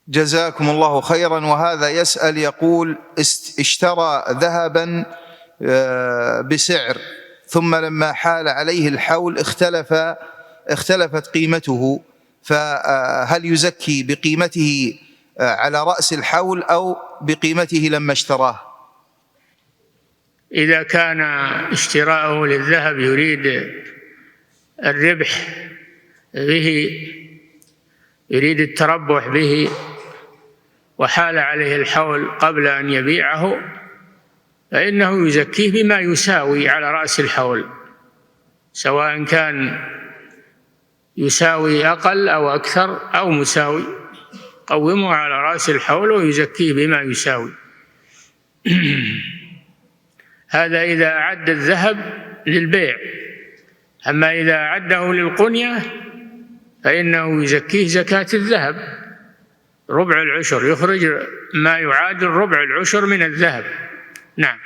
جزاكم الله خيرا. وهذا يسأل يقول: اشترى ذهبا بسعر، ثم لما حال عليه الحول اختلفت قيمته، فهل يزكي بقيمته على رأس الحول أو بقيمته لما اشتراه؟ إذا كان اشتراؤه للذهب يريد الربح به، يريد التربح به، وحال عليه الحول قبل أن يبيعه، فإنه يزكيه بما يساوي على رأس الحول، سواء كان يساوي أقل أو أكثر أو مساوي، قومه على رأس الحول ويزكيه بما يساوي. هذا إذا أعد الذهب للبيع. أما إذا أعده للقنية فإنه يزكيه زكاة الذهب، ربع العشر، يخرج ما يعادل ربع العشر من الذهب. نعم.